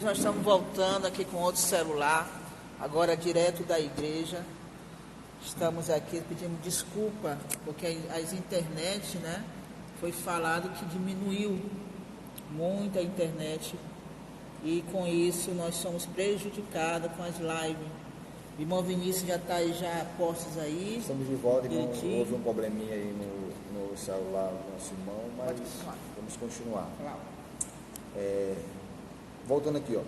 Nós estamos voltando aqui com outro celular, agora direto da igreja. Estamos aqui pedindo desculpa, porque as internet, né? Foi falado que diminuiu muito a internet e com isso nós somos prejudicados com as lives. O irmão Vinícius já está aí, já postos aí. Estamos de volta, irmão. Houve um probleminha aí no celular do nosso irmão, mas vamos continuar. Voltando aqui, ó.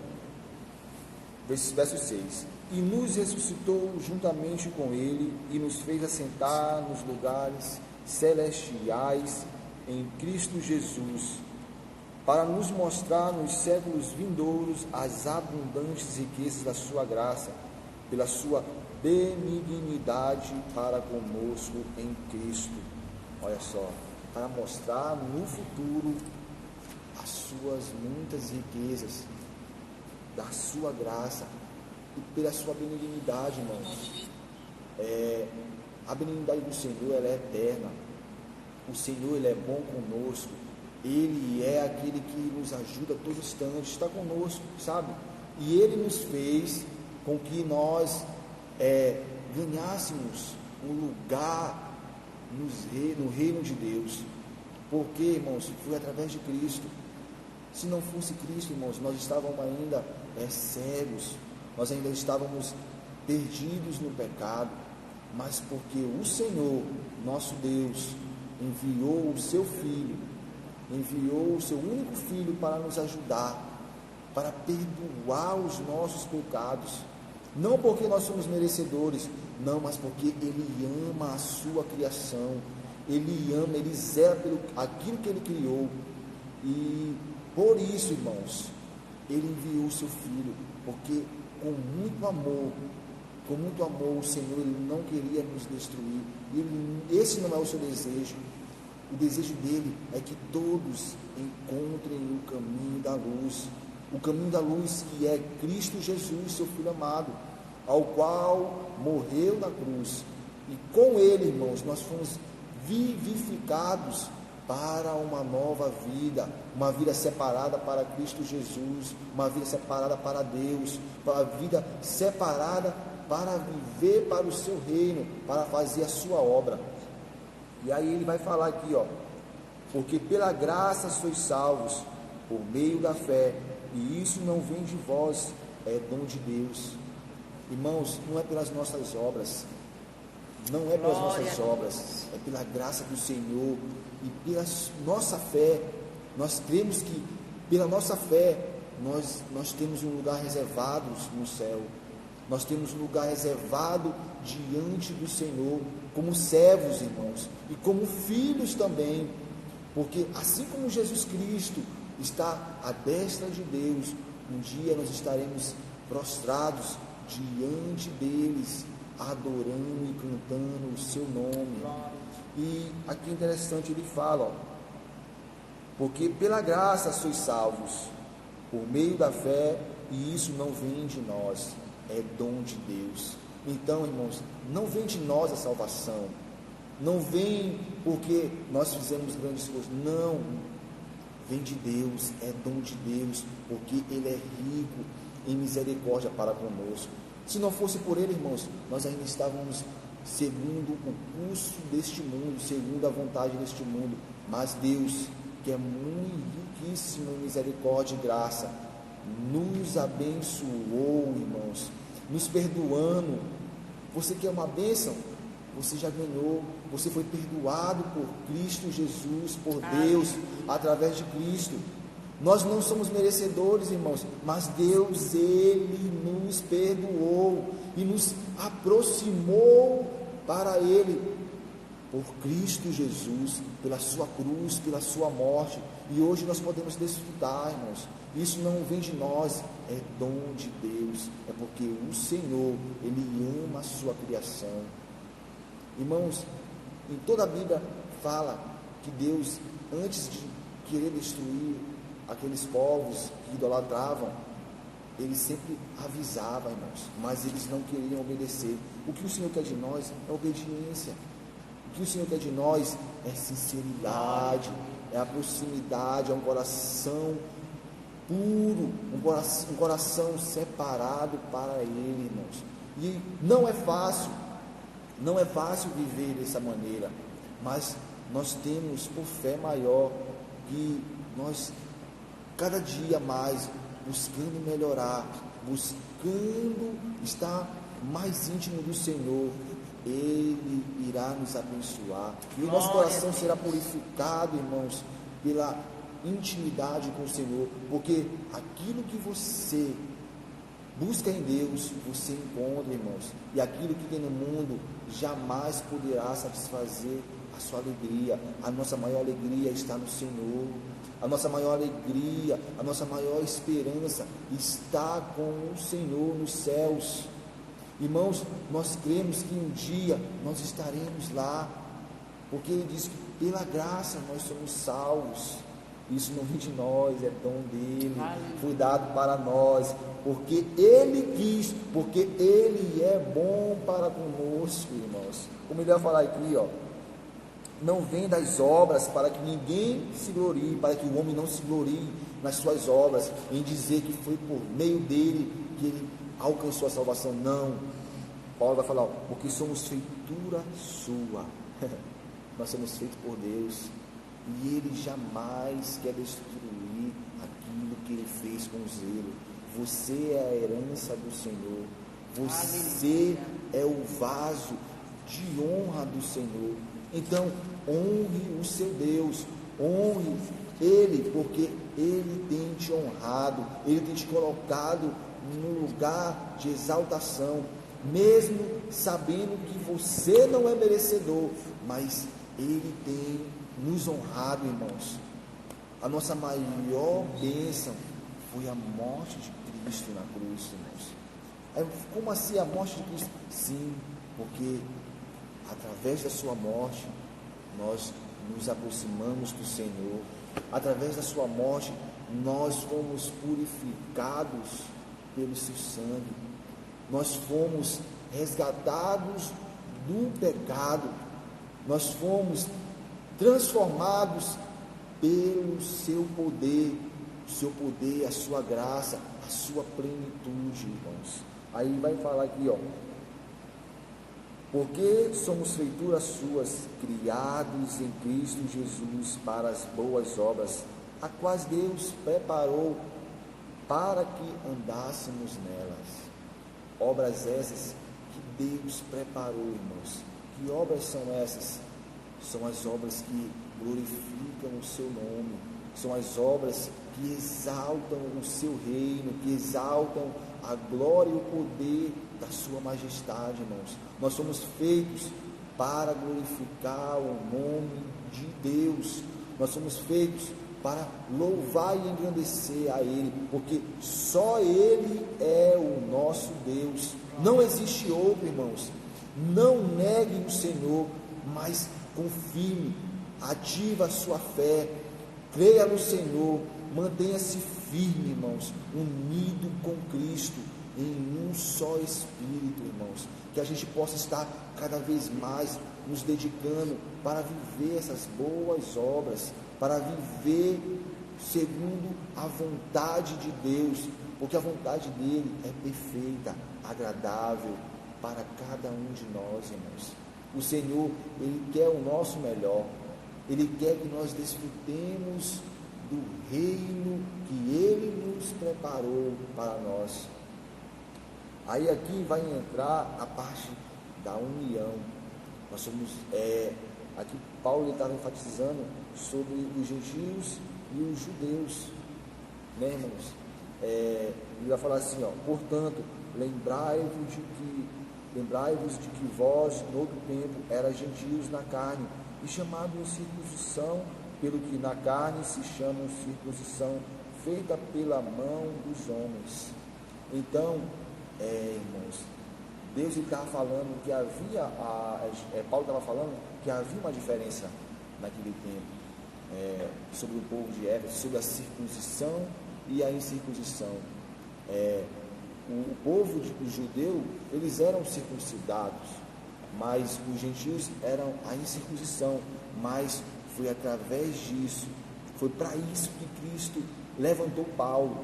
Verso 6. E nos ressuscitou juntamente com ele e nos fez assentar nos lugares celestiais em Cristo Jesus, para nos mostrar nos séculos vindouros as abundantes riquezas da sua graça, pela sua benignidade para conosco em Cristo. Olha só, para mostrar no futuro as suas muitas riquezas, da sua graça e pela sua benignidade, irmãos. A benignidade do Senhor, ela é eterna. O Senhor, ele é bom conosco. Ele é aquele que nos ajuda a todo instante, está conosco, sabe? E ele nos fez com que nós ganhássemos um lugar no reino de Deus. Porque, irmãos, foi através de Cristo. Se não fosse Cristo, irmãos, nós estávamos ainda cegos, nós ainda estávamos perdidos no pecado, mas porque o Senhor, nosso Deus, enviou o seu Filho, enviou o seu único Filho para nos ajudar, para perdoar os nossos pecados, não porque nós somos merecedores, não, mas porque Ele ama a sua criação, Ele ama, Ele zela pelo aquilo que Ele criou, e por isso, irmãos, Ele enviou o seu Filho, porque com muito amor, o Senhor, Ele não queria nos destruir. Esse não é o seu desejo. O desejo dele é que todos encontrem o caminho da luz. O caminho da luz que é Cristo Jesus, seu Filho amado, ao qual morreu na cruz. E com Ele, irmãos, nós fomos vivificados para uma nova vida, uma vida separada para Cristo Jesus, uma vida separada para Deus, uma vida separada para viver para o seu reino, para fazer a sua obra. E aí ele vai falar aqui, ó, porque pela graça sois salvos, por meio da fé, e isso não vem de vós, é dom de Deus. Irmãos, não é pelas nossas obras, não é pelas nossas obras, é pela graça do Senhor e pela nossa fé. Nós cremos que pela nossa fé nós temos um lugar reservado no céu, nós temos um lugar reservado diante do Senhor, como servos, irmãos, e como filhos também, porque assim como Jesus Cristo está à destra de Deus, um dia nós estaremos prostrados diante deles, adorando e cantando o seu nome. E aqui é interessante, ele fala, ó, porque pela graça sois salvos, por meio da fé, e isso não vem de nós, é dom de Deus. Então, irmãos, não vem de nós a salvação, não vem porque nós fizemos grandes coisas, não, vem de Deus, é dom de Deus, porque Ele é rico em misericórdia para conosco. Se não fosse por Ele, irmãos, nós ainda estávamos segundo o curso deste mundo, segundo a vontade deste mundo. Mas Deus, que é muito riquíssimo em misericórdia e graça, nos abençoou, irmãos, nos perdoando. Você quer uma bênção? Você já ganhou, você foi perdoado por Cristo Jesus, por Deus, através de Cristo. Nós não somos merecedores, irmãos, mas Deus, Ele nos perdoou e nos aproximou para Ele, por Cristo Jesus, pela sua cruz, pela sua morte. E hoje nós podemos desfrutar, irmãos. Isso não vem de nós, é dom de Deus, é porque o Senhor, Ele ama a sua criação. Irmãos, em toda a Bíblia fala que Deus, antes de querer destruir aqueles povos que idolatravam, Ele sempre avisava, irmãos, mas eles não queriam obedecer. O que o Senhor quer de nós é obediência. O que o Senhor quer de nós é sinceridade, é a proximidade, é um coração puro, um coração separado para Ele, irmãos. E não é fácil viver dessa maneira, mas nós temos por fé maior que nós, cada dia mais, buscando melhorar, buscando estar mais íntimo do Senhor, Ele irá nos abençoar, e o nosso coração será purificado, irmãos, pela intimidade com o Senhor, porque aquilo que você busca em Deus, você encontra, irmãos, e aquilo que tem no mundo jamais poderá satisfazer a sua alegria. A nossa maior alegria está no Senhor, a nossa maior alegria, a nossa maior esperança está com o Senhor nos céus. Irmãos, nós cremos que um dia nós estaremos lá, porque Ele diz que pela graça nós somos salvos. Isso não vem de nós, é dom dele, foi dado para nós, porque Ele quis, porque Ele é bom para conosco, irmãos. Como ele vai falar aqui, ó, não vem das obras para que ninguém se glorie, para que o homem não se glorie nas suas obras, em dizer que foi por meio dele que ele alcançou a salvação. Não, Paulo vai falar, ó, porque somos feitura sua. Nós somos feitos por Deus, e Ele jamais quer destruir aquilo que Ele fez com zelo. Você é a herança do Senhor, você é o vaso de honra do Senhor. Então honre o seu Deus, honre Ele, porque Ele tem te honrado, Ele tem te colocado no lugar de exaltação, mesmo sabendo que você não é merecedor, mas Ele tem nos honrado, irmãos. A nossa maior bênção foi a morte de Cristo na cruz, irmãos. Como assim a morte de Cristo? Sim, porque através da sua morte nós nos aproximamos do Senhor. Através da sua morte nós fomos purificados pelo seu sangue. Nós fomos resgatados do pecado. Nós fomos transformados pelo seu poder, a sua graça, a sua plenitude, irmãos. Aí vai falar aqui, ó, porque somos feituras suas, criados em Cristo Jesus para as boas obras, a quais Deus preparou para que andássemos nelas. Obras essas que Deus preparou, irmãos. Que obras são essas? São as obras que glorificam o seu nome, são as obras que exaltam o seu reino, que exaltam a glória e o poder da sua majestade, irmãos. Nós somos feitos para glorificar o nome de Deus, nós somos feitos para louvar e engrandecer a Ele, porque só Ele é o nosso Deus, não existe outro, irmãos. Não negue o Senhor, mas confirme, ativa a sua fé, creia no Senhor, mantenha-se firme, irmãos, unido com Cristo, em um só Espírito, irmãos, que a gente possa estar cada vez mais nos dedicando para viver essas boas obras, para viver segundo a vontade de Deus, porque a vontade dele é perfeita, agradável para cada um de nós, irmãos. O Senhor, Ele quer o nosso melhor, Ele quer que nós desfrutemos do reino que Ele nos preparou para nós. Aí aqui vai entrar a parte da união. Nós somos, aqui Paulo estava enfatizando sobre os gentios e os judeus, né, irmãos? Ele vai falar assim, ó, portanto, lembrai-vos de que vós, no outro tempo, eras gentios na carne, e chamados em circuncisão, pelo que na carne se chama circuncisão, feita pela mão dos homens. Então, irmãos, Deus estava falando que havia, Paulo estava falando que havia uma diferença naquele tempo, sobre o povo de Éfeso, sobre a circuncisão e a incircuncisão. O povo judeu, eles eram circuncidados, mas os gentios eram a incircuncisão. Mas foi através disso, foi para isso que Cristo levantou Paulo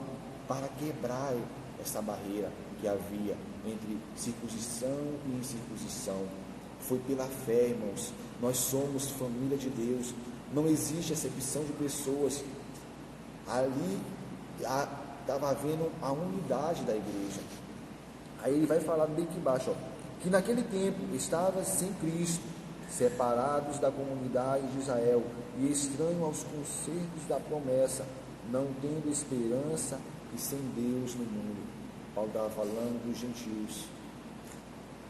para quebrar essa barreira que havia entre circuncisão e incircuncisão. Foi pela fé, irmãos. Nós somos família de Deus. Não existe acepção de pessoas. Ali estava havendo a unidade da igreja. Aí ele vai falar bem aqui embaixo, que naquele tempo estava sem Cristo, separados da comunidade de Israel e estranhos aos concertos da promessa, não tendo esperança e sem Deus no mundo. Paulo estava falando dos gentios,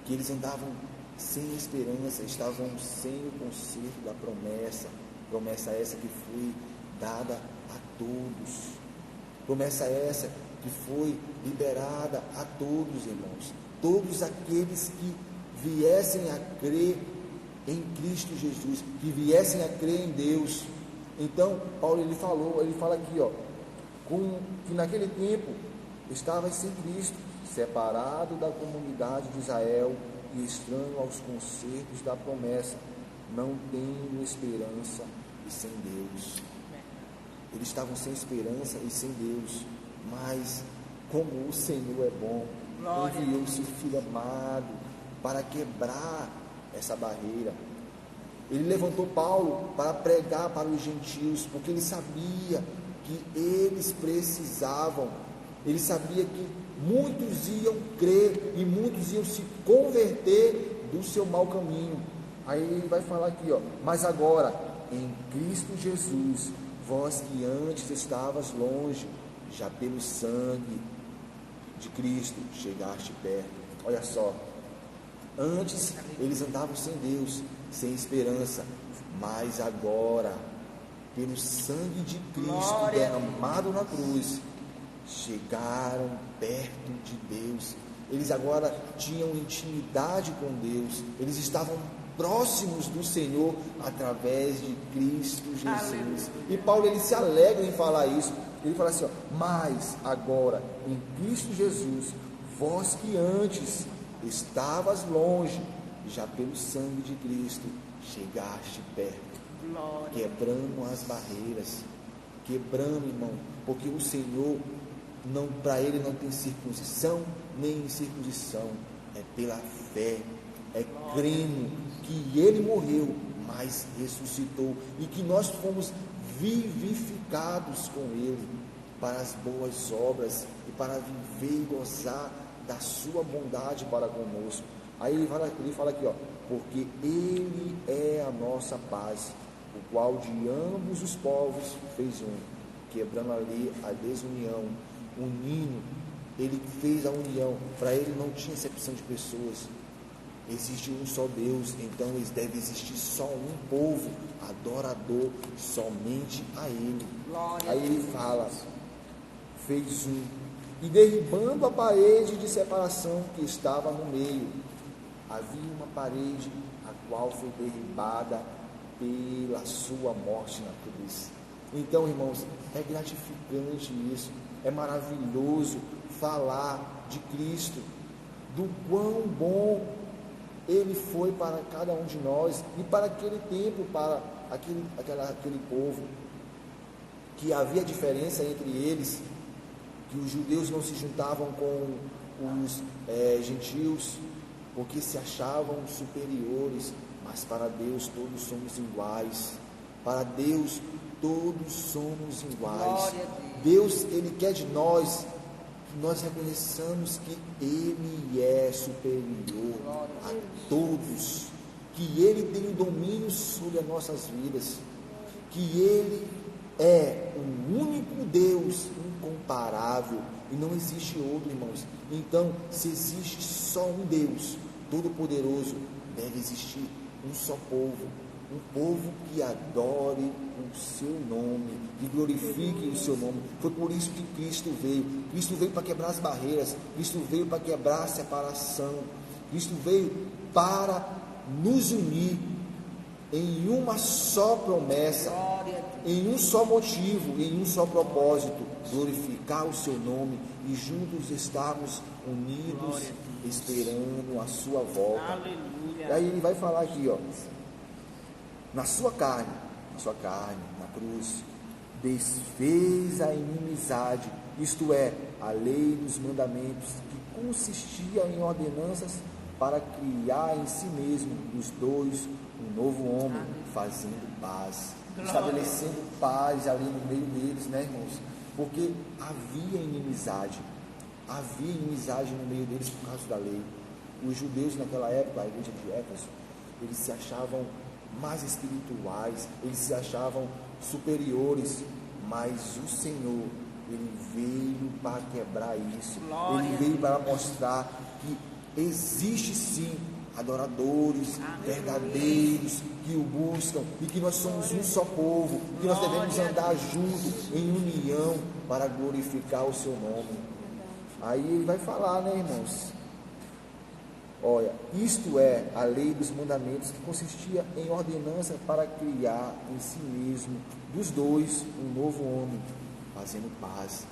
que eles andavam sem esperança, estavam sem o concerto da promessa essa que foi dada a todos, promessa essa que foi liberada a todos, irmãos, todos aqueles que viessem a crer em Cristo Jesus, que viessem a crer em Deus. Então, Paulo ele fala aqui, que naquele tempo estava sem Cristo, separado da comunidade de Israel e estranho aos concertos da promessa, não tendo esperança e sem Deus. Eles estavam sem esperança e sem Deus, mas como o Senhor é bom, enviou seu Filho amado para quebrar essa barreira. Ele levantou Paulo para pregar para os gentios, porque ele sabia que eles precisavam, ele sabia que muitos iam crer e muitos iam se converter do seu mau caminho. Aí ele vai falar aqui, mas agora, em Cristo Jesus, vós que antes estavas longe, já pelo sangue de Cristo chegaste perto. Olha só, antes eles andavam sem Deus, sem esperança, mas agora, pelo sangue de Cristo derramado na cruz, chegaram perto de Deus. Eles agora tinham intimidade com Deus, eles estavam próximos do Senhor através de Cristo Jesus. E Paulo ele se alegra em falar isso. Ele fala assim, mas agora em Cristo Jesus, vós que antes estavas longe, já pelo sangue de Cristo chegaste perto. Glória. Quebrando as barreiras, quebrando, irmão, porque o Senhor, não, para ele não tem circuncisão nem incircuncisão, é pela fé, é crendo que ele morreu, mas ressuscitou, e que nós fomos vivificados com ele para as boas obras e para viver e gozar da sua bondade para conosco. Aí ele fala aqui, porque ele é a nossa paz, o qual de ambos os povos fez um, quebrando ali a desunião, unindo. Ele fez a união. Para ele não tinha acepção de pessoas, existe um só Deus, então deve existir só um povo adorador somente a ele. Glória. Aí ele fala, fez um, e derribando a parede de separação que estava no meio, havia uma parede a qual foi derribada pela sua morte na cruz. Então, irmãos, é gratificante isso, é maravilhoso falar de Cristo, do quão bom ele foi para cada um de nós e para aquele tempo, para aquele povo, que havia diferença entre eles, que os judeus não se juntavam com os gentios, porque se achavam superiores, mas para Deus todos somos iguais. Para Deus todos somos iguais. Deus, ele quer de nós que nós reconheçamos que ele é superior a todos, que ele tem o domínio sobre as nossas vidas, que ele é o único Deus incomparável e não existe outro, irmãos. Então, se existe só um Deus todo-poderoso, deve existir um só povo, um povo que adore o seu nome, que glorifique o seu nome. Foi por isso que Cristo veio. Cristo veio para quebrar as barreiras, Cristo veio para quebrar a separação, Cristo veio para nos unir em uma só promessa, em um só motivo, em um só propósito, glorificar o seu nome e juntos estarmos unidos, esperando a sua volta. Aleluia. Aí ele vai falar aqui, na sua carne, na cruz, desfez a inimizade, isto é, a lei dos mandamentos, que consistia em ordenanças para criar em si mesmo dos dois um novo homem, fazendo paz, estabelecendo paz ali no meio deles, né, irmãos? Porque havia inimizade no meio deles por causa da lei. Os judeus naquela época, a igreja de Éfeso, eles se achavam mais espirituais, eles se achavam superiores, mas o Senhor, ele veio para quebrar isso. Glória. Ele veio para mostrar que existe sim adoradores verdadeiros que o buscam e que nós somos um só povo, que nós devemos andar juntos em união para glorificar o seu nome. Aí ele vai falar, né, irmãos? Olha, isto é a lei dos mandamentos, que consistia em ordenança para criar em si mesmo dos dois um novo homem, fazendo paz.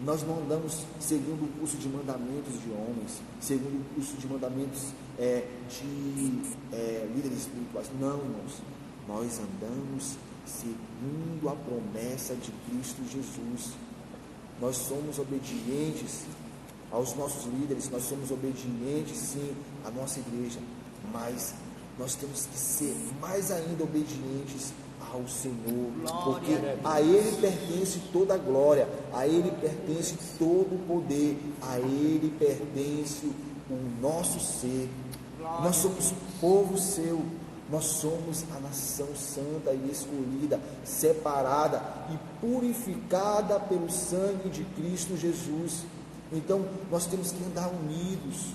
Nós não andamos segundo o curso de mandamentos de homens, segundo o curso de mandamentos de líderes espirituais. Não, irmãos. Nós andamos segundo a promessa de Cristo Jesus. Nós somos obedientes aos nossos líderes, nós somos obedientes sim à nossa igreja, mas nós temos que ser mais ainda obedientes ao Senhor, porque a Ele pertence toda a glória, a Ele pertence todo o poder, a Ele pertence o nosso ser. Nós somos povo seu, nós somos a nação santa e escolhida, separada e purificada pelo sangue de Cristo Jesus. Então nós temos que andar unidos.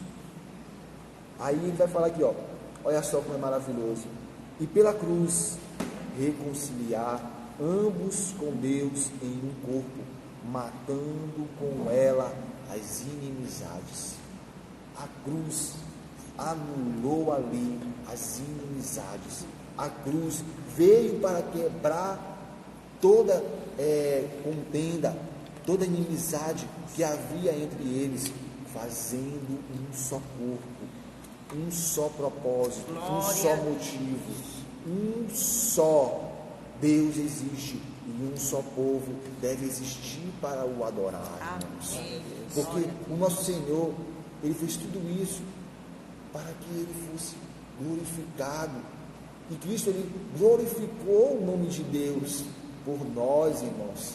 Aí ele vai falar aqui, ó, olha só como é maravilhoso. E pela cruz reconciliar ambos com Deus em um corpo, matando com ela as inimizades. A cruz anulou ali as inimizades. A cruz veio para quebrar toda contenda, toda inimizade que havia entre eles, fazendo um só corpo, um só propósito, um só motivo, um só Deus existe e um só povo deve existir para o adorar. Porque o nosso Senhor, Ele fez tudo isso para que Ele fosse glorificado. E Cristo, Ele glorificou o nome de Deus por nós, irmãos.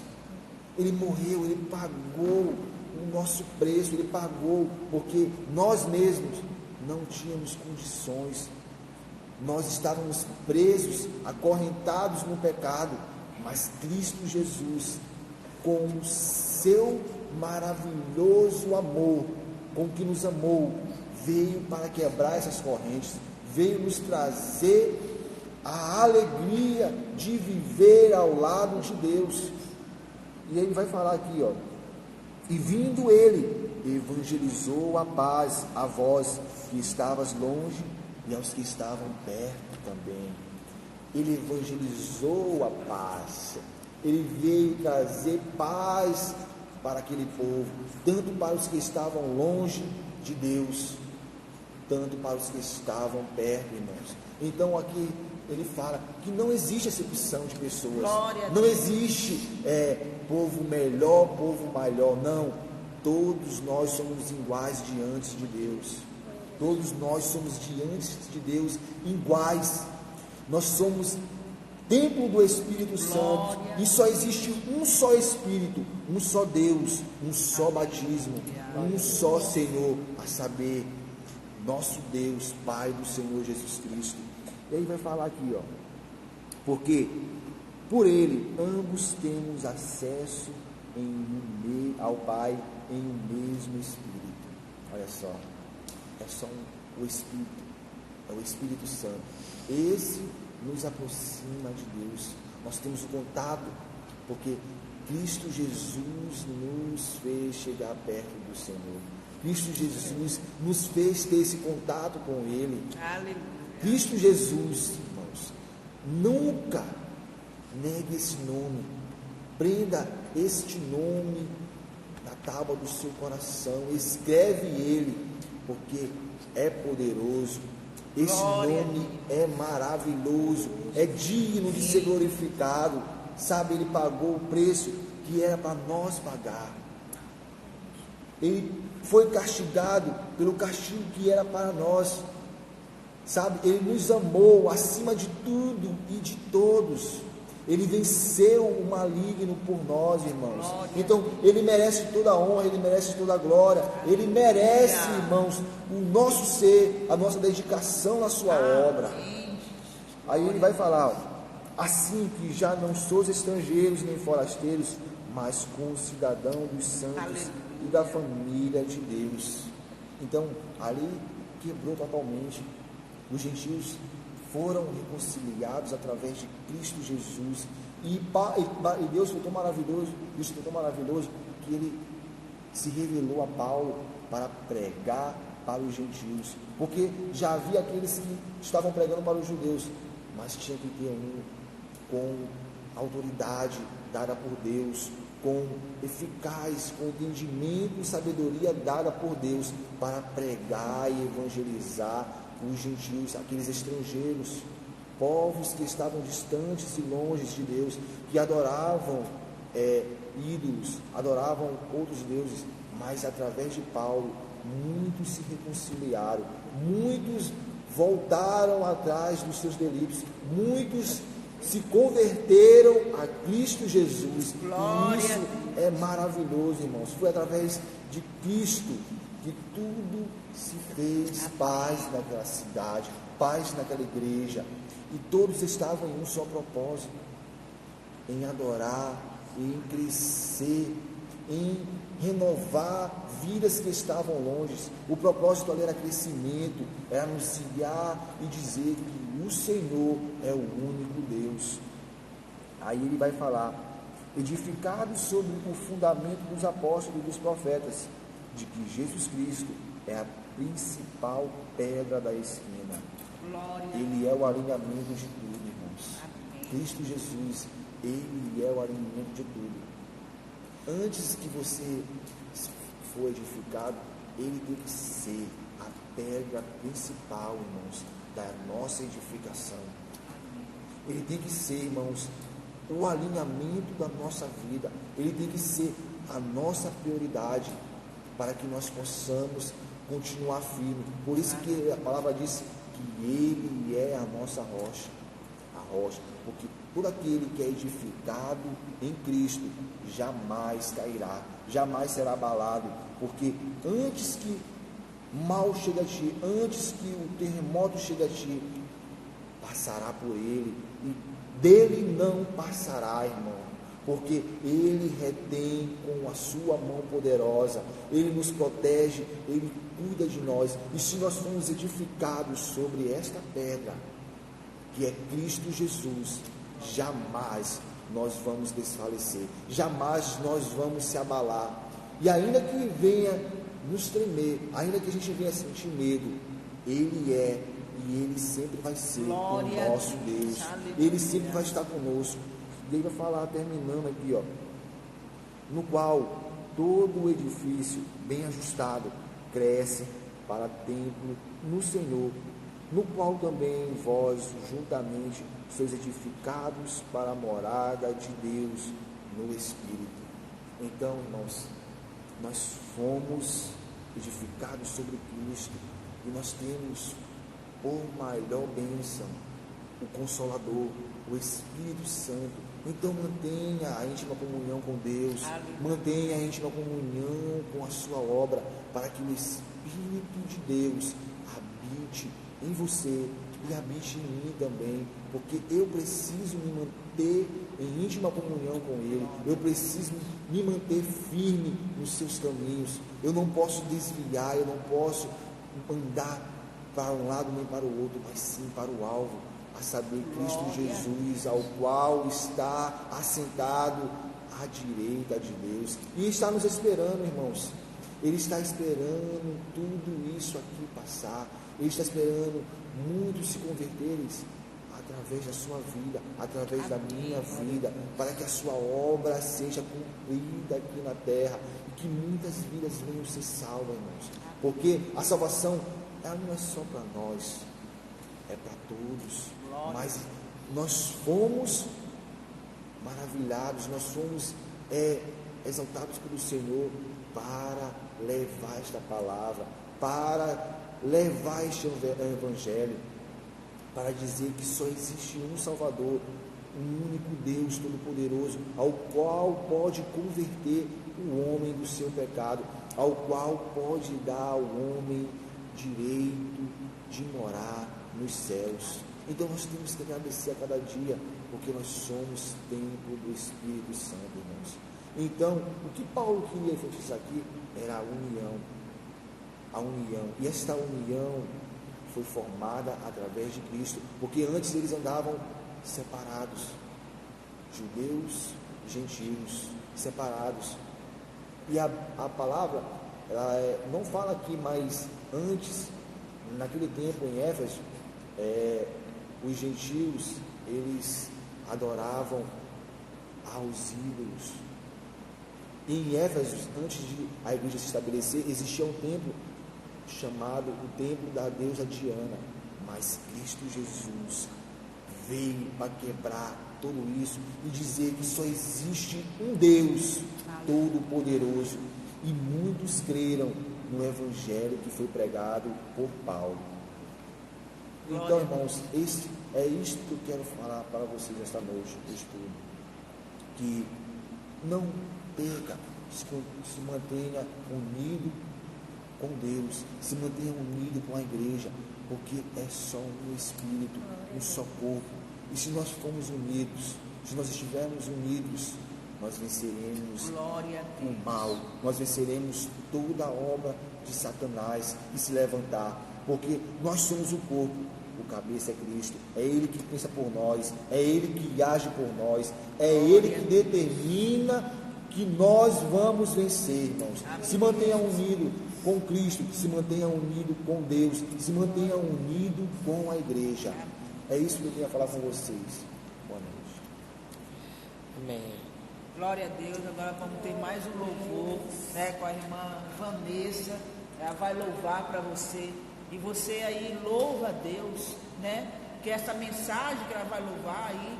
Ele morreu, Ele pagou o nosso preço, Ele pagou, porque nós mesmos não tínhamos condições, nós estávamos presos, acorrentados no pecado, mas Cristo Jesus, com o seu maravilhoso amor, com que nos amou, veio para quebrar essas correntes, veio nos trazer a alegria de viver ao lado de Deus. E ele vai falar aqui, ó, e vindo ele, evangelizou a paz a vós que estavas longe e aos que estavam perto também. Ele evangelizou a paz, ele veio trazer paz para aquele povo, tanto para os que estavam longe de Deus, tanto para os que estavam perto, irmãos. Então aqui ele fala que não existe acepção de pessoas, não existe povo melhor, povo maior, não. Todos nós somos iguais diante de Deus, todos nós somos diante de Deus iguais. Nós somos templo do Espírito Santo, e só existe um só Espírito, um só Deus, um só batismo, um só Senhor, a saber, nosso Deus, Pai do Senhor Jesus Cristo. E aí vai falar aqui, ó, porque por Ele ambos temos acesso ao Pai em um mesmo Espírito. Olha só, é só o Espírito, é o Espírito Santo. Esse nos aproxima de Deus. Nós temos o contato, porque Cristo Jesus nos fez chegar perto do Senhor. Cristo Jesus nos fez ter esse contato com Ele. Aleluia. Cristo Jesus, irmãos, nunca negue esse nome. Prenda este nome na tábua do seu coração. Escreve ele, porque é poderoso. Esse nome é maravilhoso, é digno de ser glorificado. sabe, ele pagou o preço que era para nós pagar. Ele foi castigado pelo castigo que era para nós, sabe, ele nos amou acima de tudo e de todos. Ele venceu o maligno por nós, irmãos. Então, ele merece toda a honra, ele merece toda a glória. Ele merece, irmãos, o nosso ser, a nossa dedicação na sua obra. Aí ele vai falar: assim que já não sois estrangeiros nem forasteiros, mas concidadão dos santos e da família de Deus. Então, ali quebrou totalmente. Os gentios foram reconciliados através de Cristo Jesus, e Deus foi tão maravilhoso, isso foi tão maravilhoso, que ele se revelou a Paulo para pregar para os gentios, porque já havia aqueles que estavam pregando para os judeus, mas tinha que ter um com autoridade dada por Deus, com eficaz, com entendimento e sabedoria dada por Deus, para pregar e evangelizar os gentios, aqueles estrangeiros, povos que estavam distantes e longe de Deus, que adoravam ídolos, adoravam outros deuses, mas através de Paulo, muitos se reconciliaram, muitos voltaram atrás dos seus delitos, muitos se converteram a Cristo Jesus. Glória. E isso é maravilhoso, irmãos. Foi através de Cristo que tudo se fez, paz naquela cidade, paz naquela igreja, e todos estavam em um só propósito, em adorar, em crescer, em renovar vidas que estavam longe. O propósito ali era crescimento, era anunciar e dizer que o Senhor é o único Deus. Aí ele vai falar: edificados sobre o fundamento dos apóstolos e dos profetas, de que Jesus Cristo é a principal pedra da esquina. Glória. Ele é o alinhamento de tudo, irmãos. Amém. Cristo Jesus, ele é o alinhamento de tudo. Antes que você for edificado, ele tem que ser a pedra principal, irmãos, da nossa edificação. Ele tem que ser, irmãos, o alinhamento da nossa vida. Ele tem que ser a nossa prioridade, para que nós possamos continuar firme. Por isso que a palavra diz que ele é a nossa rocha, porque todo aquele que é edificado em Cristo jamais cairá, jamais será abalado, porque antes que mal chegue a ti, antes que o terremoto chegue a ti, passará por ele, e dele não passará, irmão, porque ele retém com a sua mão poderosa, ele nos protege, ele cuida de nós. E se nós formos edificados sobre esta pedra, que é Cristo Jesus, jamais nós vamos desfalecer, jamais nós vamos se abalar. E ainda que venha nos tremer, ainda que a gente venha sentir medo, ele é e ele sempre vai ser Glória o nosso Deus. Ele sempre vai estar conosco. E ele vai falar, terminando aqui, ó, no qual todo o edifício bem ajustado cresce para templo no Senhor, no qual também vós juntamente sois edificados para a morada de Deus no Espírito. Então, irmãos, nós fomos edificados sobre Cristo, e nós temos por maior bênção o Consolador, o Espírito Santo. Então mantenha a íntima comunhão com Deus, mantenha a íntima comunhão com a sua obra, para que o Espírito de Deus habite em você e habite em mim também, porque eu preciso me manter em íntima comunhão com Ele, eu preciso me manter firme nos seus caminhos, eu não posso desviar, eu não posso andar para um lado nem para o outro, mas sim para o alvo, a saber, Cristo Jesus, ao qual está assentado à direita de Deus, e está nos esperando, irmãos. Ele está esperando tudo isso aqui passar, ele está esperando muitos se converterem através da sua vida, através da minha vida, para que a sua obra seja cumprida aqui na terra, e que muitas vidas venham ser salvas, irmãos, porque a salvação, ela não é só para nós, é para todos, mas nós fomos maravilhados, nós somos exaltados pelo Senhor para levar esta palavra, para levar este evangelho, para dizer que só existe um Salvador, um único Deus Todo-Poderoso, ao qual pode converter o homem do seu pecado, ao qual pode dar ao homem direito de morar nos céus. Então nós temos que agradecer a cada dia, porque nós somos templo do Espírito Santo, irmãos. Então, o que Paulo queria enfatizar aqui era a união. A união. E esta união foi formada através de Cristo, porque antes eles andavam separados, judeus, gentios, separados. E a palavra, ela não fala aqui, mas antes, naquele tempo em Éfeso, os gentios, eles adoravam aos ídolos. E em Éfeso, antes de a igreja se estabelecer, existia um templo chamado o templo da deusa Diana, mas Cristo Jesus veio para quebrar tudo isso e dizer que só existe um Deus Todo-Poderoso, e muitos creram no evangelho que foi pregado por Paulo. Então, irmãos, é isto que eu quero falar para vocês esta noite do estudo, que não perca, se mantenha unido com Deus, se mantenha unido com a igreja, porque é só um Espírito, um só corpo. E se nós formos unidos, se nós estivermos unidos, nós venceremos o mal, nós venceremos toda a obra de Satanás que se levantar, porque nós somos o corpo, o cabeça é Cristo, é Ele que pensa por nós, é Ele que age por nós, é Ele que determina que nós vamos vencer, irmãos. Se mantenha unido com Cristo, se mantenha unido com Deus, se mantenha unido com a igreja. É isso que eu queria falar com vocês. Boa noite. Amém. Glória a Deus. Agora vamos ter mais um louvor, né, com a irmã Vanessa. Ela vai louvar para você. E você aí louva a Deus, né? Que essa mensagem que ela vai louvar aí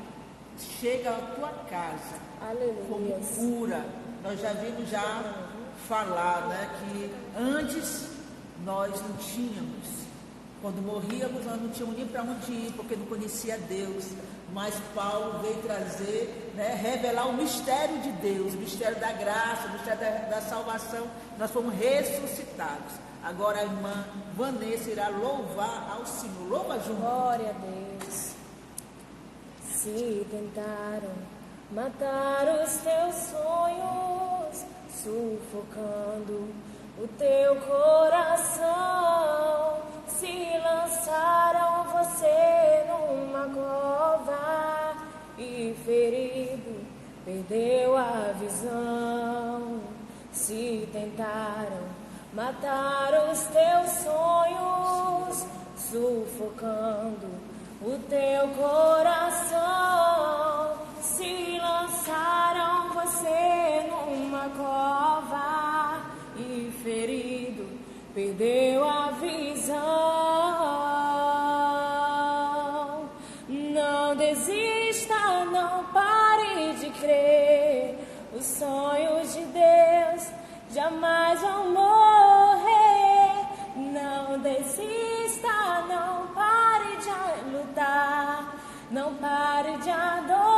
chega à tua casa. Aleluia. Como cura. Nós já vimos falar, né, que antes nós não tínhamos, quando morríamos nós não tínhamos nem para onde ir, porque não conhecia Deus, mas Paulo veio trazer, né, revelar o mistério de Deus, o mistério da graça, o mistério da salvação. Nós fomos ressuscitados. Agora a irmã Vanessa irá louvar ao Senhor. Louva junto. Glória a Deus. Se tentaram matar os teus sonhos, sufocando o teu coração, se lançaram você numa cova e ferido perdeu a visão. Se tentaram matar os teus sonhos, sufocando o teu coração, se lançaram você numa cova e ferido perdeu a visão. Não desista, não pare de crer, os sonhos de Deus jamais vão morrer. Não desista, não pare de lutar, não pare de adorar.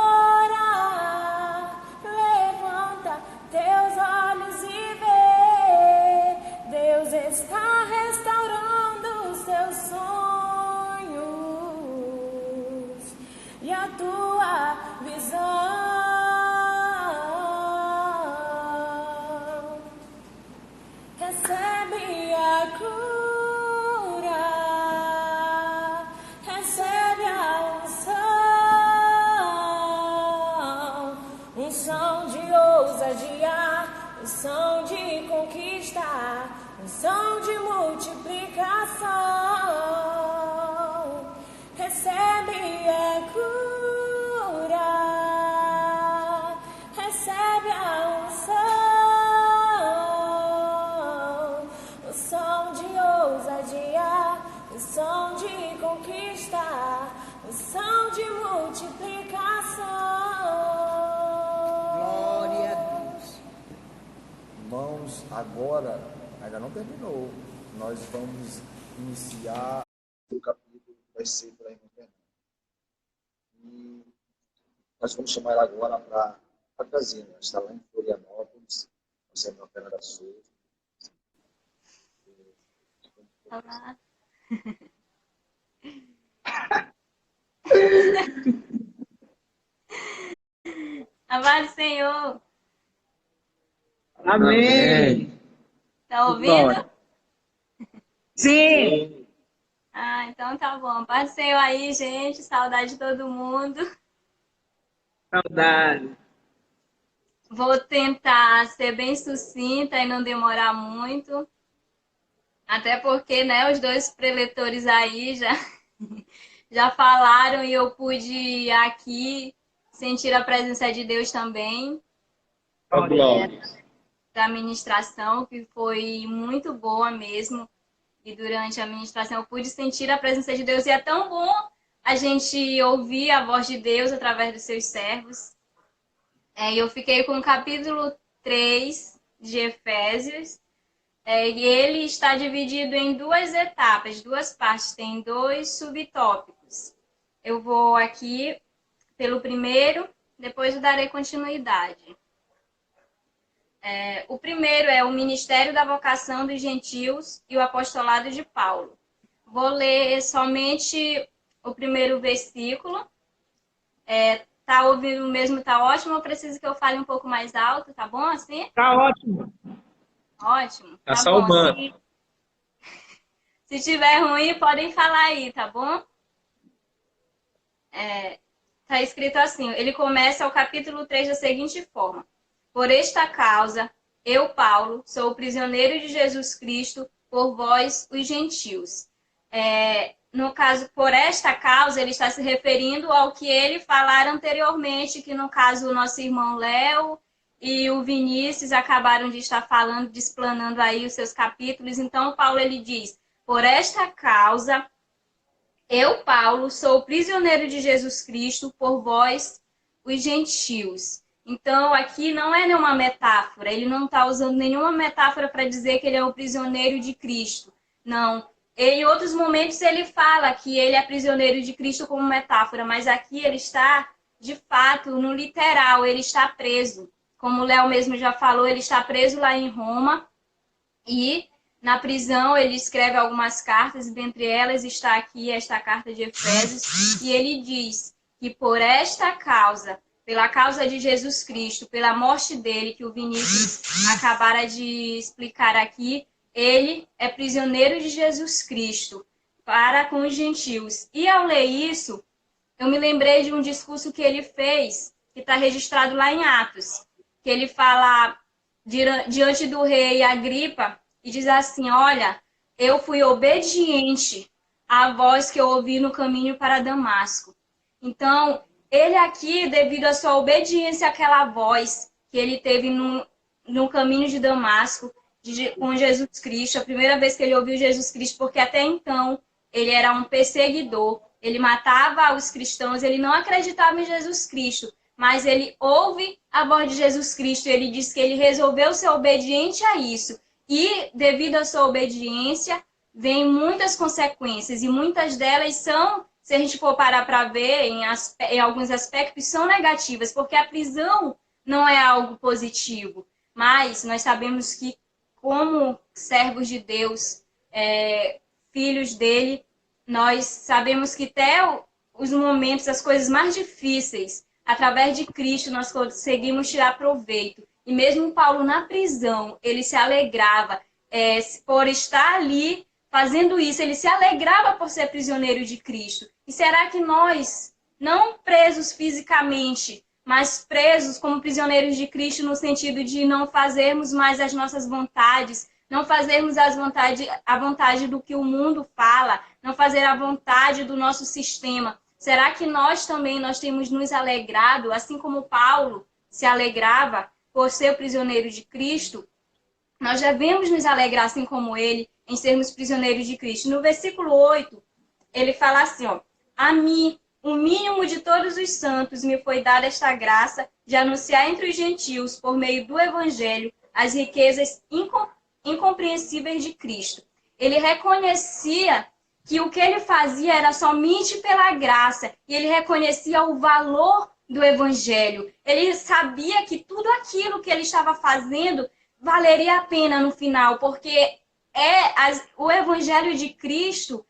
Levanta teus olhos e vê, Deus está restaurando os teus sonhos e a tua visão. Recebe a cura, recebe a unção de ousadia, unção de conquista, unção de multiplicação. Recebe a cura, recebe a unção de ousadia, unção de conquista, unção de multiplicação. agora ainda não terminou. Nós vamos iniciar o capítulo que vai ser para a irmã Fernanda. E nós vamos chamar ela agora para trazer. Ela está lá em Florianópolis, nossa irmã Fernanda Souza. Olá. Amado Senhor. Amém. Tá ouvindo? Glória. Sim. Ah, então tá bom. Paz do Senhor aí, gente. Saudade de todo mundo. Saudade. Vou tentar ser bem sucinta e não demorar muito. Até porque, né, os dois preletores aí já falaram e eu pude aqui sentir a presença de Deus também. Oh, glória. Da ministração, que foi muito boa mesmo. E durante a ministração eu pude sentir a presença de Deus. E é tão bom a gente ouvir a voz de Deus através dos seus servos. Eu fiquei com o capítulo 3 de Efésios. E ele está dividido em duas etapas, duas partes. Tem 2 subtópicos. Eu vou aqui pelo primeiro, depois eu darei continuidade. O primeiro é o Ministério da Vocação dos Gentios e o Apostolado de Paulo. Vou ler somente o primeiro versículo. Tá ouvindo mesmo? Tá ótimo? Eu preciso que eu fale um pouco mais alto, tá bom assim? Tá ótimo. Ótimo. Tá salvando. Bom. Se tiver ruim, podem falar aí, tá bom? Tá escrito assim, ele começa o capítulo 3 da seguinte forma. Por esta causa, eu, Paulo, sou o prisioneiro de Jesus Cristo por vós, os gentios. No caso, por esta causa, ele está se referindo ao que ele falara anteriormente, que no caso o nosso irmão Léo e o Vinícius acabaram de estar falando, desplanando aí os seus capítulos. Então, Paulo, ele diz, por esta causa, eu, Paulo, sou prisioneiro de Jesus Cristo por vós, os gentios. Então, aqui não é nenhuma metáfora. Ele não está usando nenhuma metáfora para dizer que ele é o prisioneiro de Cristo. Não. Em outros momentos, ele fala que ele é prisioneiro de Cristo como metáfora, mas aqui ele está, de fato, no literal. Ele está preso. Como o Léo mesmo já falou, ele está preso lá em Roma e na prisão, ele escreve algumas cartas, e dentre elas está aqui esta carta de Efésios, e ele diz que por esta causa, pela causa de Jesus Cristo, pela morte dele, que o Vinícius acabara de explicar aqui, ele é prisioneiro de Jesus Cristo para com os gentios. E ao ler isso, eu me lembrei de um discurso que ele fez, que está registrado lá em Atos, que ele fala diante do rei Agripa, e diz assim, olha, eu fui obediente à voz que eu ouvi no caminho para Damasco. Então, ele aqui, devido à sua obediência àquela voz que ele teve no caminho de Damasco, com Jesus Cristo, a primeira vez que ele ouviu Jesus Cristo, porque até então ele era um perseguidor, ele matava os cristãos, ele não acreditava em Jesus Cristo, mas ele ouve a voz de Jesus Cristo, ele diz que ele resolveu ser obediente a isso. E, devido à sua obediência, vem muitas consequências. E muitas delas são, se a gente for parar para ver, em alguns aspectos, são negativas. Porque a prisão não é algo positivo. Mas nós sabemos que, como servos de Deus, filhos dele, nós sabemos que até os momentos, as coisas mais difíceis, através de Cristo, nós conseguimos tirar proveito. E mesmo Paulo na prisão, ele se alegrava por estar ali fazendo isso. Ele se alegrava por ser prisioneiro de Cristo. E será que nós, não presos fisicamente, mas presos como prisioneiros de Cristo no sentido de não fazermos mais as nossas vontades, não fazermos a vontade do que o mundo fala, não fazer a vontade do nosso sistema? Será que nós também temos nos alegrado, assim como Paulo se alegrava por ser prisioneiro de Cristo? Nós devemos nos alegrar, assim como ele, em sermos prisioneiros de Cristo. No versículo 8, ele fala assim, ó, a mim, o mínimo de todos os santos, me foi dada esta graça de anunciar entre os gentios, por meio do evangelho, as riquezas incompreensíveis de Cristo. Ele reconhecia que o que ele fazia era somente pela graça, e ele reconhecia o valor do Evangelho. Ele sabia que tudo aquilo que ele estava fazendo valeria a pena no final, porque o Evangelho de Cristo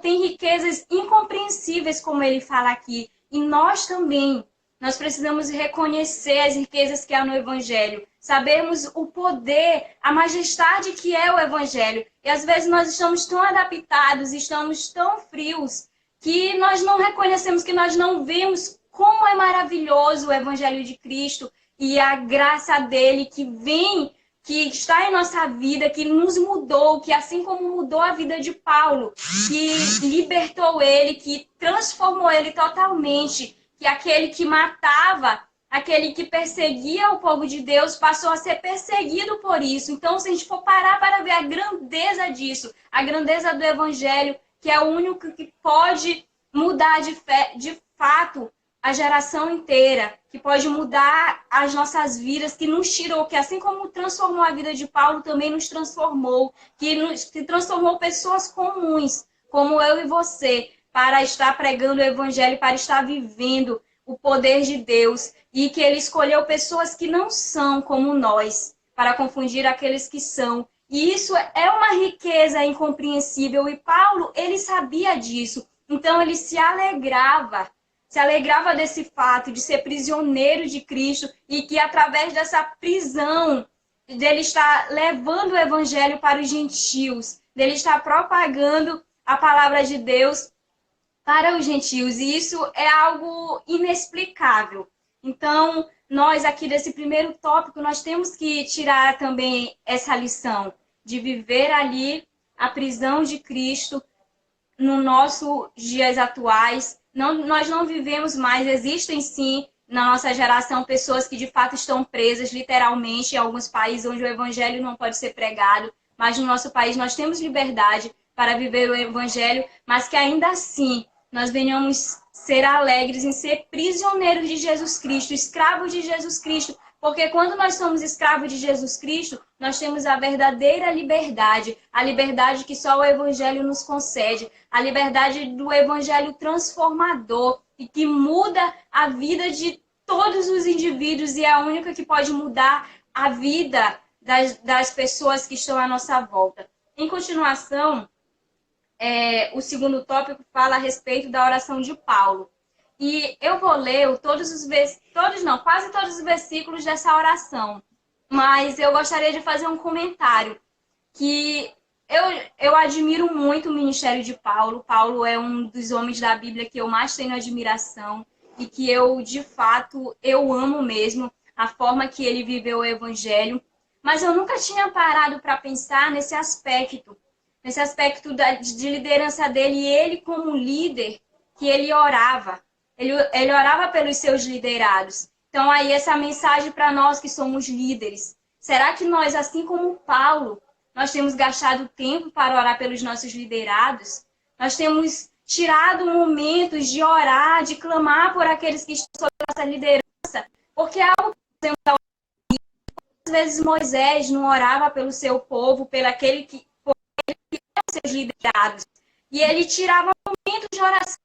tem riquezas incompreensíveis, como ele fala aqui, e nós também. Nós precisamos reconhecer as riquezas que há no Evangelho, sabermos o poder, a majestade que é o Evangelho. E às vezes nós estamos tão adaptados, estamos tão frios, que nós não reconhecemos, que nós não vemos como é maravilhoso o Evangelho de Cristo e a graça dele que vem, que está em nossa vida, que nos mudou, que assim como mudou a vida de Paulo, que libertou ele, que transformou ele totalmente, que aquele que matava, aquele que perseguia o povo de Deus, passou a ser perseguido por isso. Então, se a gente for parar para ver a grandeza disso, a grandeza do Evangelho, que é o único que pode mudar de fato a geração inteira, que pode mudar as nossas vidas, que nos tirou, que assim como transformou a vida de Paulo, também nos transformou, que transformou pessoas comuns, como eu e você, para estar pregando o Evangelho, para estar vivendo o poder de Deus, e que ele escolheu pessoas que não são como nós, para confundir aqueles que são. E isso é uma riqueza incompreensível, e Paulo, ele sabia disso. Então ele se alegrava desse fato de ser prisioneiro de Cristo, e que através dessa prisão, dele estar levando o Evangelho para os gentios, dele estar propagando a palavra de Deus para os gentios, e isso é algo inexplicável. Então, nós aqui desse primeiro tópico, nós temos que tirar também essa lição de viver ali a prisão de Cristo nos nossos dias atuais. Nós não vivemos mais, existem sim na nossa geração pessoas que de fato estão presas literalmente em alguns países onde o Evangelho não pode ser pregado, mas no nosso país nós temos liberdade para viver o Evangelho, mas que ainda assim nós venhamos ser alegres em ser prisioneiros de Jesus Cristo, escravos de Jesus Cristo, porque quando nós somos escravos de Jesus Cristo, nós temos a verdadeira liberdade, a liberdade que só o Evangelho nos concede, a liberdade do Evangelho transformador e que muda a vida de todos os indivíduos, e é a única que pode mudar a vida das pessoas que estão à nossa volta. Em continuação, o segundo tópico fala a respeito da oração de Paulo. E eu vou ler quase todos os versículos dessa oração. Mas eu gostaria de fazer um comentário. Que eu admiro muito o ministério de Paulo. Paulo é um dos homens da Bíblia que eu mais tenho admiração. E que de fato, eu amo mesmo a forma que ele viveu o Evangelho. Mas eu nunca tinha parado para pensar nesse aspecto de liderança dele, e ele como líder, que ele orava. Ele orava pelos seus liderados. Então aí essa mensagem para nós que somos líderes. Será que nós, assim como Paulo, nós temos gastado tempo para orar pelos nossos liderados? Nós temos tirado momentos de orar, de clamar por aqueles que estão sob nossa liderança? Porque é algo que às vezes Moisés não orava pelo seu povo, seus liderados. E ele tirava momentos de oração.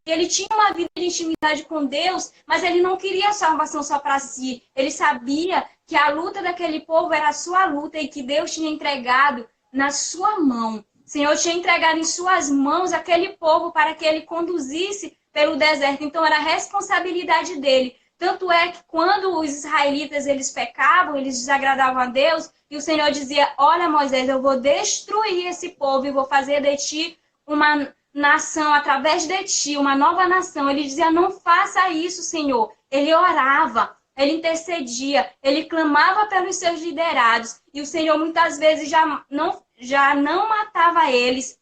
Ele tinha uma vida de intimidade com Deus, mas ele não queria a salvação só para si. Ele sabia que a luta daquele povo era a sua luta e que Deus tinha entregado na sua mão. O Senhor tinha entregado em suas mãos aquele povo para que ele conduzisse pelo deserto. Então era a responsabilidade dele. Tanto é que quando os israelitas eles pecavam, eles desagradavam a Deus, e o Senhor dizia: olha, Moisés, eu vou destruir esse povo e vou fazer de ti uma nação, através de ti, uma nova nação. Ele dizia: não faça isso, Senhor. Ele orava, ele intercedia, ele clamava pelos seus liderados. E o Senhor muitas vezes já não matava eles,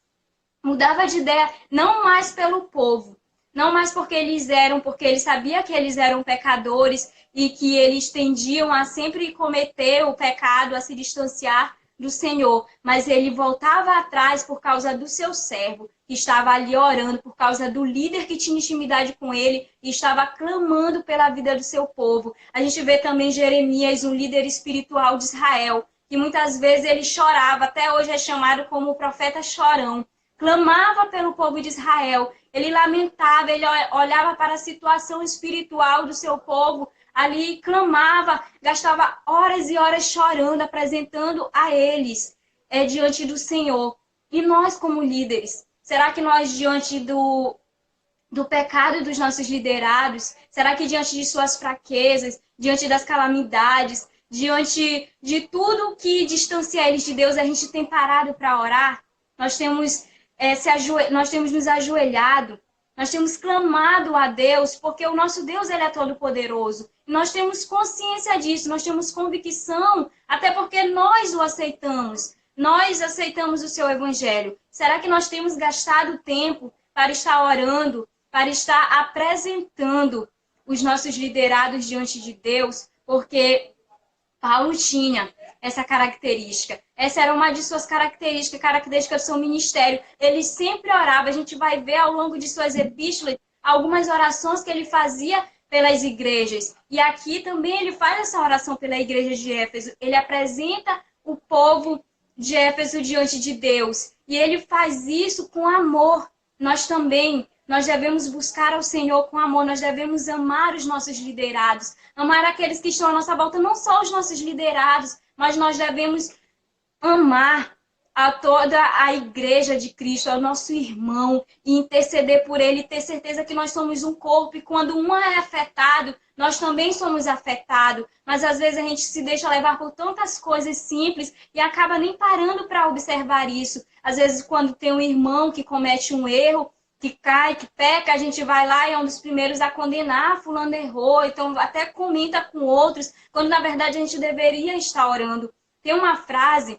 mudava de ideia, não mais pelo povo. Não mais porque ele sabia que eles eram pecadores e que eles tendiam a sempre cometer o pecado, a se distanciar do Senhor. Mas ele voltava atrás por causa do seu servo, que estava ali orando, por causa do líder que tinha intimidade com ele e estava clamando pela vida do seu povo. A gente vê também Jeremias, um líder espiritual de Israel, que muitas vezes ele chorava, até hoje é chamado como o profeta chorão, clamava pelo povo de Israel, ele lamentava, ele olhava para a situação espiritual do seu povo, ali clamava, gastava horas e horas chorando, apresentando a eles diante do Senhor. E nós como líderes, será que nós diante do pecado dos nossos liderados, será que diante de suas fraquezas, diante das calamidades, diante de tudo que distancia eles de Deus, a gente tem parado para orar? Nós temos nós temos nos ajoelhado, nós temos clamado a Deus, porque o nosso Deus ele é todo-poderoso. Nós temos consciência disso, nós temos convicção, até porque nós o aceitamos. Nós aceitamos o seu evangelho. Será que nós temos gastado tempo para estar orando, para estar apresentando os nossos liderados diante de Deus? Porque Paulo tinha essa característica. Essa era uma de suas características do seu ministério. Ele sempre orava. A gente vai ver ao longo de suas epístolas algumas orações que ele fazia pelas igrejas. E aqui também ele faz essa oração pela igreja de Éfeso. Ele apresenta o povo de Éfeso diante de Deus. E ele faz isso com amor. Nós devemos buscar ao Senhor com amor, nós devemos amar os nossos liderados, amar aqueles que estão à nossa volta, não só os nossos liderados, mas nós devemos amar a toda a igreja de Cristo, ao nosso irmão, e interceder por ele, ter certeza que nós somos um corpo, e quando um é afetado, nós também somos afetados, mas às vezes a gente se deixa levar por tantas coisas simples e acaba nem parando para observar isso. Às vezes quando tem um irmão que comete um erro, que cai, que peca, a gente vai lá e é um dos primeiros a condenar, fulano errou, então até comenta com outros, quando na verdade a gente deveria estar orando. Tem uma frase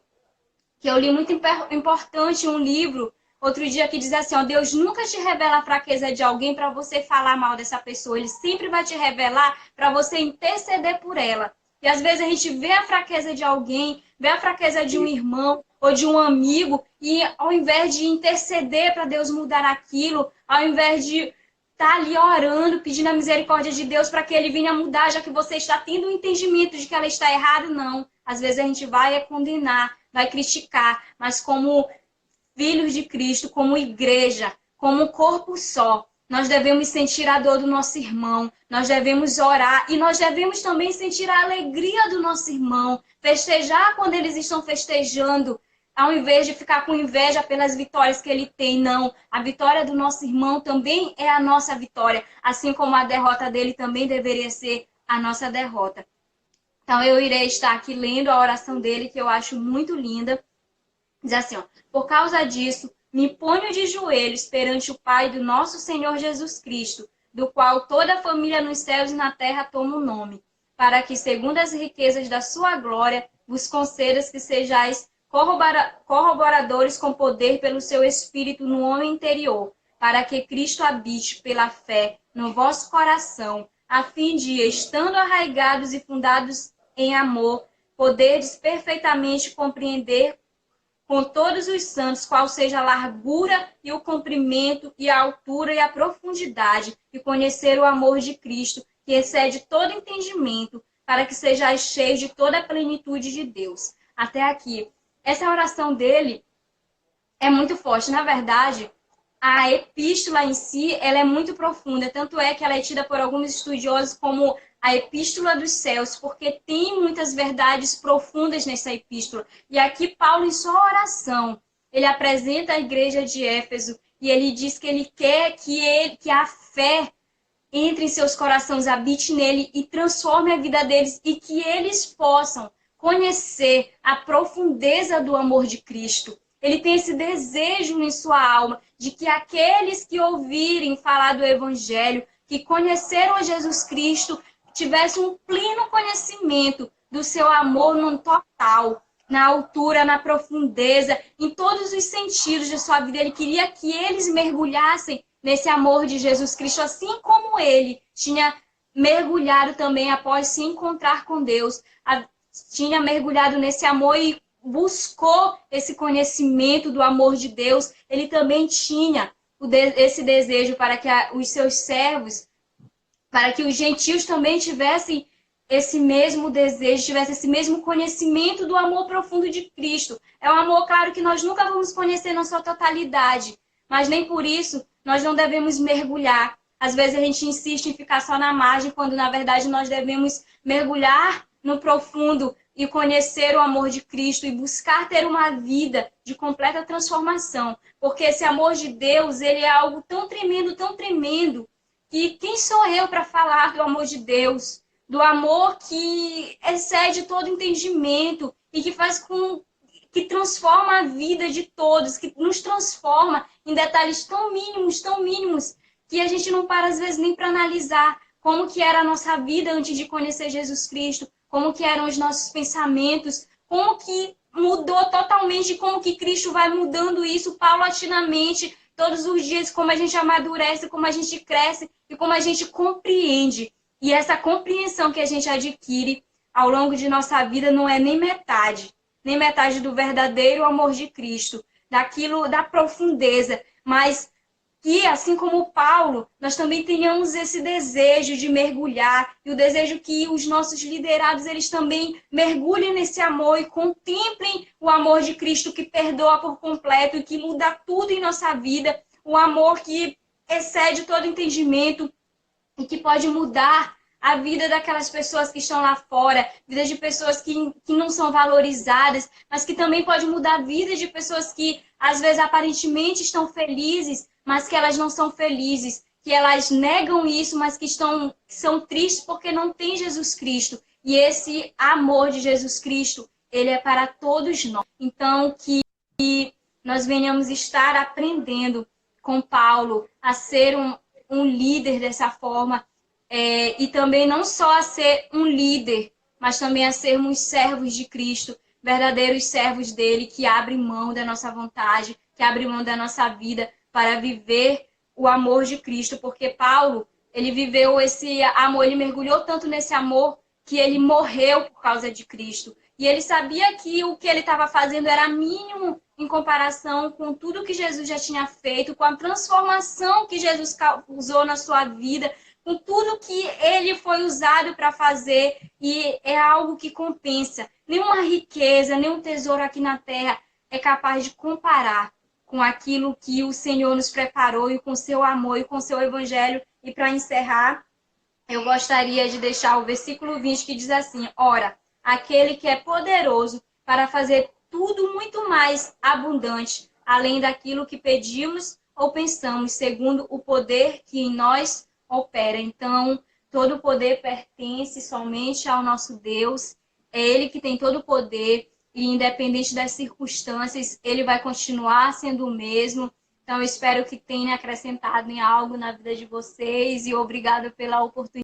que eu li muito importante em um livro, outro dia, que diz assim, ó, Deus nunca te revela a fraqueza de alguém para você falar mal dessa pessoa, Ele sempre vai te revelar para você interceder por ela. E às vezes a gente vê a fraqueza de alguém, vê a fraqueza de um irmão ou de um amigo, e ao invés de interceder para Deus mudar aquilo, ao invés de estar ali orando, pedindo a misericórdia de Deus para que Ele venha mudar, já que você está tendo o entendimento de que ela está errada, não. Às vezes a gente vai condenar, vai criticar, mas como filhos de Cristo, como igreja, como um corpo só, nós devemos sentir a dor do nosso irmão, nós devemos orar e nós devemos também sentir a alegria do nosso irmão, festejar quando eles estão festejando, ao invés de ficar com inveja pelas vitórias que ele tem. Não, a vitória do nosso irmão também é a nossa vitória, assim como a derrota dele também deveria ser a nossa derrota. Então eu irei estar aqui lendo a oração dele, que eu acho muito linda. Diz assim, ó, por causa disso, me ponho de joelhos perante o Pai do nosso Senhor Jesus Cristo, do qual toda a família nos céus e na terra toma o nome, para que, segundo as riquezas da sua glória, vos concedas que sejais corroboradores com poder pelo seu Espírito no homem interior, para que Cristo habite pela fé no vosso coração, a fim de, estando arraigados e fundados em amor, poderdes perfeitamente compreender com todos os santos qual seja a largura e o comprimento e a altura e a profundidade, e conhecer o amor de Cristo, que excede todo entendimento, para que sejais cheios de toda a plenitude de Deus. Até aqui. Essa oração dele é muito forte. Na verdade, a epístola em si, ela é muito profunda. Tanto é que ela é tida por alguns estudiosos como a epístola dos céus, porque tem muitas verdades profundas nessa epístola. E aqui Paulo, em sua oração, ele apresenta a igreja de Éfeso e ele diz que ele quer que a fé entre em seus corações, habite nele e transforme a vida deles, e que eles possam conhecer a profundeza do amor de Cristo. Ele tem esse desejo em sua alma de que aqueles que ouvirem falar do Evangelho, que conheceram a Jesus Cristo, tivessem um pleno conhecimento do seu amor no total, na altura, na profundeza, em todos os sentidos de sua vida. Ele queria que eles mergulhassem nesse amor de Jesus Cristo, assim como ele tinha mergulhado também após se encontrar com Deus, tinha mergulhado nesse amor e buscou esse conhecimento do amor de Deus. Ele também tinha esse desejo para que os seus servos, para que os gentios também tivessem esse mesmo desejo, tivesse esse mesmo conhecimento do amor profundo de Cristo. É um amor, claro, que nós nunca vamos conhecer na sua totalidade, mas nem por isso nós não devemos mergulhar. Às vezes a gente insiste em ficar só na margem, quando na verdade nós devemos mergulhar no profundo e conhecer o amor de Cristo e buscar ter uma vida de completa transformação. Porque esse amor de Deus, ele é algo tão tremendo, que quem sou eu para falar do amor de Deus? Do amor que excede todo entendimento e que faz com que transforma a vida de todos, que nos transforma em detalhes tão mínimos, que a gente não para às vezes nem para analisar como que era a nossa vida antes de conhecer Jesus Cristo, como que eram os nossos pensamentos, como que mudou totalmente, como que Cristo vai mudando isso paulatinamente, todos os dias, como a gente amadurece, como a gente cresce e como a gente compreende. E essa compreensão que a gente adquire ao longo de nossa vida não é nem metade do verdadeiro amor de Cristo, daquilo, da profundeza, mas que, assim como Paulo, nós também tenhamos esse desejo de mergulhar, e o desejo que os nossos liderados, eles também mergulhem nesse amor e contemplem o amor de Cristo que perdoa por completo e que muda tudo em nossa vida, o amor que excede todo entendimento e que pode mudar a vida daquelas pessoas que estão lá fora, vida de pessoas que não são valorizadas, mas que também pode mudar a vida de pessoas que, às vezes, aparentemente estão felizes, mas que elas não são felizes, que elas negam isso, mas que são tristes porque não têm Jesus Cristo. E esse amor de Jesus Cristo, ele é para todos nós. Então, que nós venhamos estar aprendendo com Paulo a ser um líder dessa forma, e também não só a ser um líder, mas também a sermos servos de Cristo, verdadeiros servos dele, que abrem mão da nossa vontade, que abrem mão da nossa vida para viver o amor de Cristo, porque Paulo, ele viveu esse amor, ele mergulhou tanto nesse amor que ele morreu por causa de Cristo. E ele sabia que o que ele estava fazendo era mínimo em comparação com tudo que Jesus já tinha feito, com a transformação que Jesus causou na sua vida, com tudo que ele foi usado para fazer, e é algo que compensa. Nenhuma riqueza, nenhum tesouro aqui na terra é capaz de comparar com aquilo que o Senhor nos preparou e com seu amor e com seu evangelho. E para encerrar, eu gostaria de deixar o versículo 20 que diz assim: ora, aquele que é poderoso para fazer tudo muito mais abundante, além daquilo que pedimos ou pensamos, segundo o poder que em nós opera. Então, todo o poder pertence somente ao nosso Deus. É Ele que tem todo o poder e, independente das circunstâncias, Ele vai continuar sendo o mesmo. Então, eu espero que tenha acrescentado em algo na vida de vocês e obrigada pela oportunidade.